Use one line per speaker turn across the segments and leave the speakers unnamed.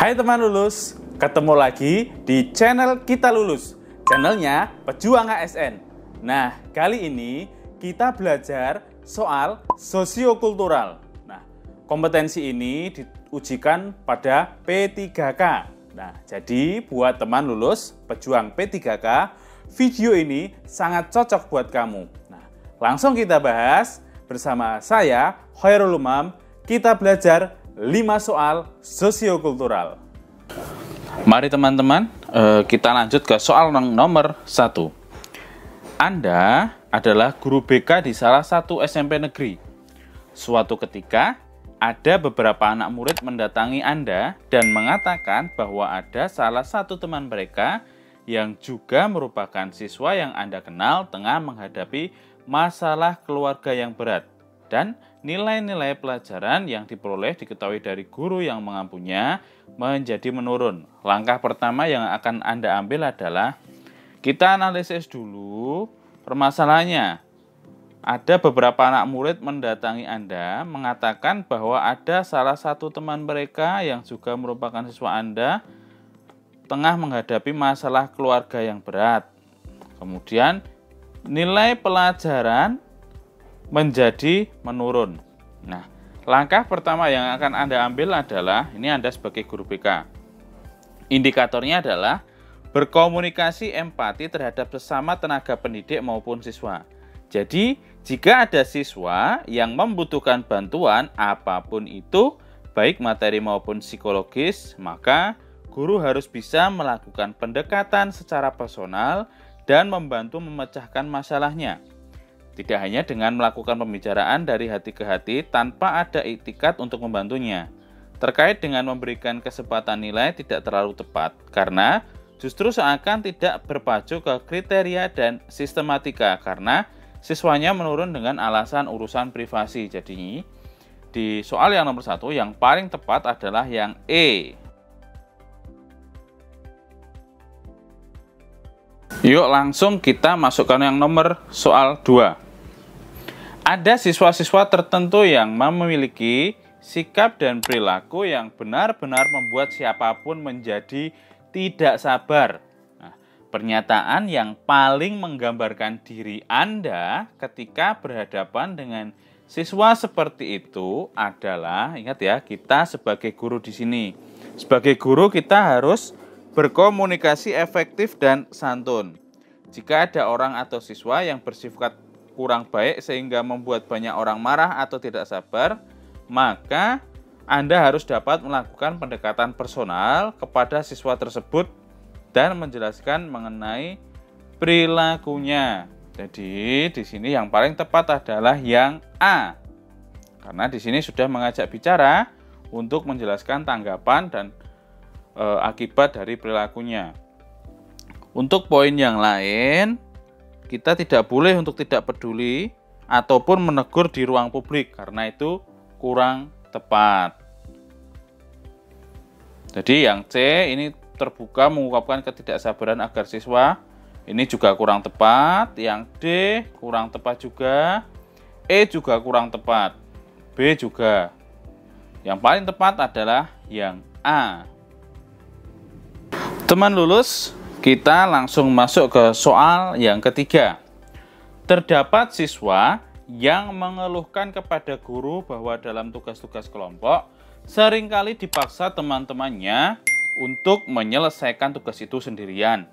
Hai teman lulus, ketemu lagi di channel Kita Lulus, channelnya Pejuang ASN. Nah, kali ini kita belajar soal sosiokultural. Nah, kompetensi ini diujikan pada P3K. Nah, jadi buat teman lulus pejuang P3K, video ini sangat cocok buat kamu. Nah, langsung kita bahas bersama saya, Khairul Umam. Kita belajar 5 soal sosiokultural. Mari teman-teman, kita lanjut ke soal nomor 1. Anda adalah guru BK di salah satu SMP negeri. Suatu ketika, ada beberapa anak murid mendatangi Anda dan mengatakan bahwa ada salah satu teman mereka yang juga merupakan siswa yang Anda kenal tengah menghadapi masalah keluarga yang berat. Dan nilai-nilai pelajaran yang diperoleh diketahui dari guru yang mengampunya menjadi menurun. Langkah pertama yang akan Anda ambil adalah kita analisis dulu permasalahannya. Ada beberapa anak murid mendatangi Anda mengatakan bahwa ada salah satu teman mereka yang juga merupakan siswa Anda tengah menghadapi masalah keluarga yang berat. Kemudian nilai pelajaran menjadi menurun. Nah, langkah pertama yang akan Anda ambil adalah, ini Anda sebagai guru BK. Indikatornya adalah berkomunikasi empati terhadap sesama tenaga pendidik maupun siswa. Jadi, jika ada siswa yang membutuhkan bantuan apapun itu, baik materi maupun psikologis, maka guru harus bisa melakukan pendekatan secara personal dan membantu memecahkan masalahnya. Tidak hanya dengan melakukan pembicaraan dari hati ke hati tanpa ada itikat untuk membantunya. Terkait dengan memberikan kesempatan nilai tidak terlalu tepat, karena justru seakan tidak berpacu ke kriteria dan sistematika, karena siswanya menurun dengan alasan urusan privasi. Jadi, di soal yang nomor 1, yang paling tepat adalah yang E. Yuk langsung kita masukkan yang nomor soal 2. Ada siswa-siswa tertentu yang memiliki sikap dan perilaku yang benar-benar membuat siapapun menjadi tidak sabar. Nah, pernyataan yang paling menggambarkan diri Anda ketika berhadapan dengan siswa seperti itu adalah, ingat ya, kita sebagai guru di sini. Sebagai guru kita harus berkomunikasi efektif dan santun. Jika ada orang atau siswa yang bersifat kurang baik sehingga membuat banyak orang marah atau tidak sabar, maka Anda harus dapat melakukan pendekatan personal kepada siswa tersebut dan menjelaskan mengenai perilakunya. Jadi di sini yang paling tepat adalah yang A. Karena di sini sudah mengajak bicara untuk menjelaskan tanggapan dan akibat dari perilakunya. Untuk poin yang lain, kita tidak boleh untuk tidak peduli ataupun menegur di ruang publik karena itu kurang tepat. Jadi yang C ini terbuka mengungkapkan ketidaksabaran agar siswa, ini juga kurang tepat. Yang D kurang tepat juga. E juga kurang tepat. B juga. Yang paling tepat adalah yang A. Teman lulus, kita langsung masuk ke soal yang ketiga. Terdapat siswa yang mengeluhkan kepada guru bahwa dalam tugas-tugas kelompok seringkali dipaksa teman-temannya untuk menyelesaikan tugas itu sendirian.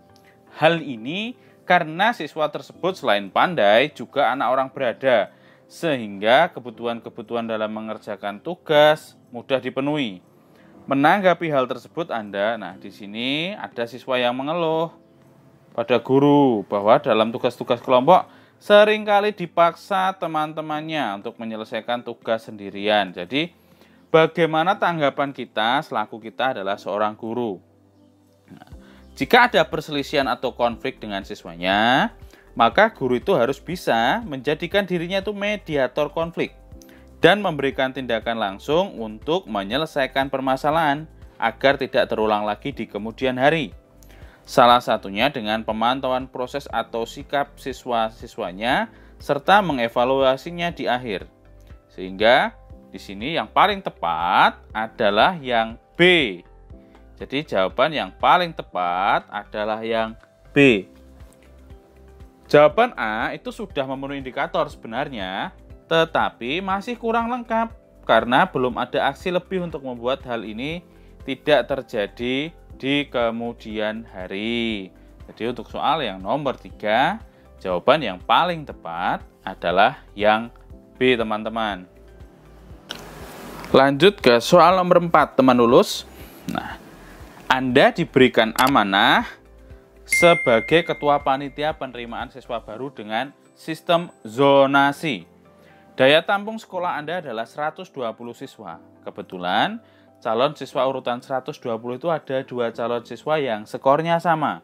Hal ini karena siswa tersebut selain pandai juga anak orang berada, sehingga kebutuhan-kebutuhan dalam mengerjakan tugas mudah dipenuhi. Menanggapi hal tersebut di sini ada siswa yang mengeluh pada guru bahwa dalam tugas-tugas kelompok seringkali dipaksa teman-temannya untuk menyelesaikan tugas sendirian. Jadi, bagaimana tanggapan kita selaku kita adalah seorang guru? Jika ada perselisihan atau konflik dengan siswanya, maka guru itu harus bisa menjadikan dirinya itu mediator konflik dan memberikan tindakan langsung untuk menyelesaikan permasalahan agar tidak terulang lagi di kemudian hari. Salah satunya dengan pemantauan proses atau sikap siswa-siswanya serta mengevaluasinya di akhir. Sehingga di sini yang paling tepat adalah yang B. Jadi jawaban yang paling tepat adalah yang B. Jawaban A itu sudah memenuhi indikator sebenarnya, tetapi masih kurang lengkap karena belum ada aksi lebih untuk membuat hal ini tidak terjadi di kemudian hari. Jadi untuk soal yang nomor 3, jawaban yang paling tepat adalah yang B, teman-teman. Lanjut ke soal nomor 4, teman lulus. Nah, Anda diberikan amanah sebagai ketua panitia penerimaan siswa baru dengan sistem zonasi. Daya tampung sekolah Anda adalah 120 siswa. Kebetulan calon siswa urutan 120 itu ada 2 calon siswa yang skornya sama.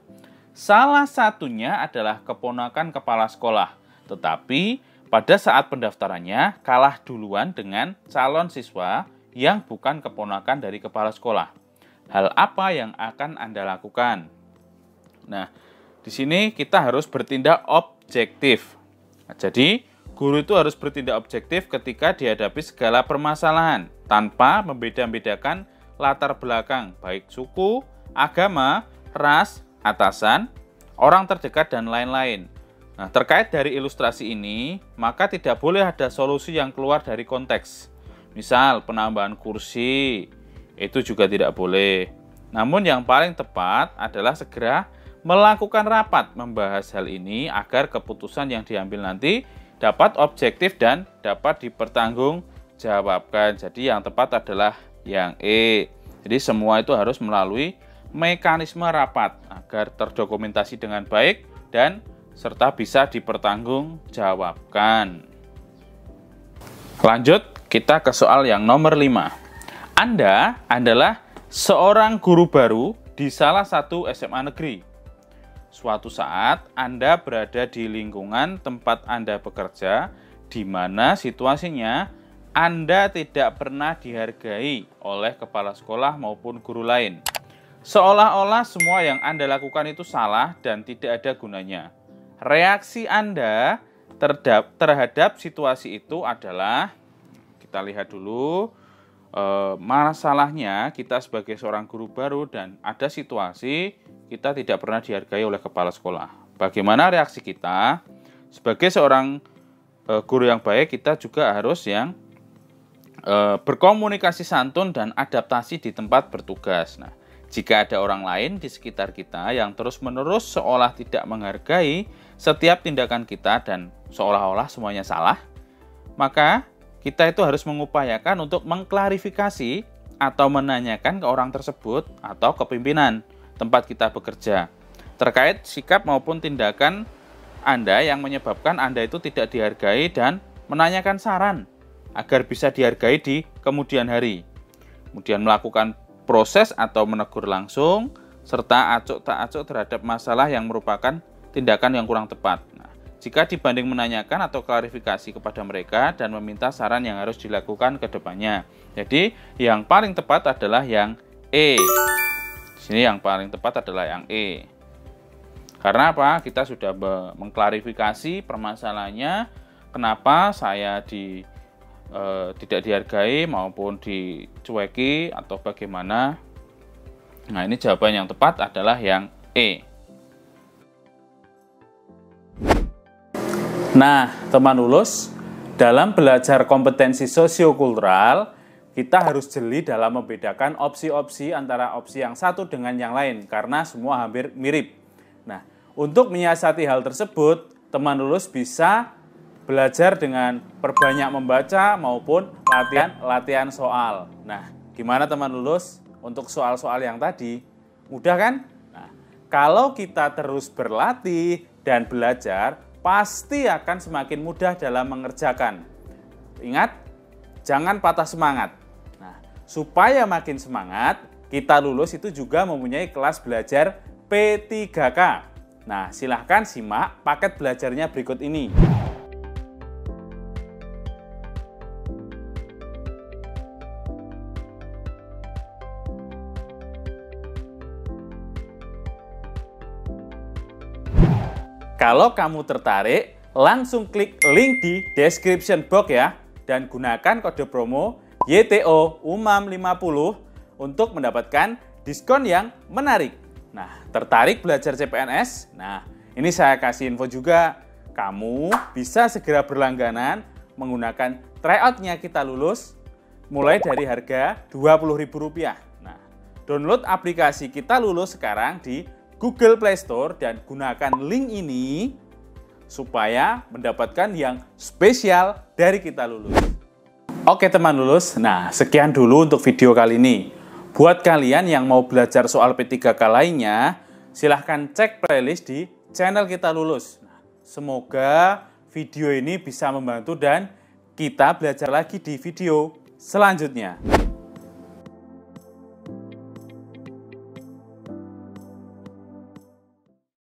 Salah satunya adalah keponakan kepala sekolah, tetapi pada saat pendaftarannya kalah duluan dengan calon siswa yang bukan keponakan dari kepala sekolah. Hal apa yang akan Anda lakukan? Nah, di sini kita harus bertindak objektif. Nah, jadi, guru itu harus bertindak objektif ketika dihadapi segala permasalahan tanpa membeda-bedakan latar belakang, baik suku, agama, ras, atasan, orang terdekat, dan lain-lain. Nah, terkait dari ilustrasi ini, maka tidak boleh ada solusi yang keluar dari konteks. Misal, penambahan kursi, itu juga tidak boleh. Namun yang paling tepat adalah segera melakukan rapat membahas hal ini agar keputusan yang diambil nanti dapat objektif dan dapat dipertanggungjawabkan. Jadi yang tepat adalah yang E. Jadi semua itu harus melalui mekanisme rapat agar terdokumentasi dengan baik dan serta bisa dipertanggungjawabkan. Lanjut, kita ke soal yang nomor 5. Anda adalah seorang guru baru di salah satu SMA negeri. Suatu saat Anda berada di lingkungan tempat Anda bekerja, di mana situasinya Anda tidak pernah dihargai oleh kepala sekolah maupun guru lain. Seolah-olah semua yang Anda lakukan itu salah dan tidak ada gunanya. Reaksi Anda terhadap situasi itu adalah, kita lihat dulu, masalahnya kita sebagai seorang guru baru dan ada situasi kita tidak pernah dihargai oleh kepala sekolah. Bagaimana reaksi kita? Sebagai seorang guru yang baik, kita juga harus yang berkomunikasi santun dan adaptasi di tempat bertugas. Nah, jika ada orang lain di sekitar kita yang terus-menerus seolah tidak menghargai setiap tindakan kita dan seolah-olah semuanya salah, maka kita itu harus mengupayakan untuk mengklarifikasi atau menanyakan ke orang tersebut atau ke pimpinan tempat kita bekerja terkait sikap maupun tindakan Anda yang menyebabkan Anda itu tidak dihargai dan menanyakan saran agar bisa dihargai di kemudian hari. Kemudian melakukan proses atau menegur langsung serta acuk tak acuk terhadap masalah yang merupakan tindakan yang kurang tepat. Nah, jika dibanding menanyakan atau klarifikasi kepada mereka dan meminta saran yang harus dilakukan ke depannya. Jadi, yang paling tepat adalah yang E. Di sini yang paling tepat adalah yang E. Karena apa? Kita sudah mengklarifikasi permasalahannya, kenapa saya tidak dihargai maupun dicueki atau bagaimana. Nah, ini jawaban yang tepat adalah yang E. Nah, teman lulus, dalam belajar kompetensi sosiokultural, kita harus jeli dalam membedakan opsi-opsi antara opsi yang satu dengan yang lain, karena semua hampir mirip. Nah, untuk menyiasati hal tersebut, teman lulus bisa belajar dengan perbanyak membaca maupun latihan soal. Nah, gimana teman lulus untuk soal-soal yang tadi? Mudah kan? Nah, kalau kita terus berlatih dan belajar, pasti akan semakin mudah dalam mengerjakan. Ingat, jangan patah semangat. Nah, supaya makin semangat, kita lulus itu juga mempunyai kelas belajar P3K. Nah, silahkan simak paket belajarnya berikut ini. Kalau kamu tertarik, langsung klik link di description box ya, dan gunakan kode promo YTO UMAM50 untuk mendapatkan diskon yang menarik. Nah, tertarik belajar CPNS? Nah, ini saya kasih info juga. Kamu bisa segera berlangganan menggunakan tryout-nya Kita Lulus mulai dari harga Rp20.000. Nah, download aplikasi Kita Lulus sekarang di Google Play Store dan gunakan link ini supaya mendapatkan yang spesial dari Kita Lulus. Oke teman lulus, nah sekian dulu untuk video kali ini. Buat kalian yang mau belajar soal P3K lainnya, silahkan cek playlist di channel Kita Lulus. Nah, semoga video ini bisa membantu dan kita belajar lagi di video selanjutnya.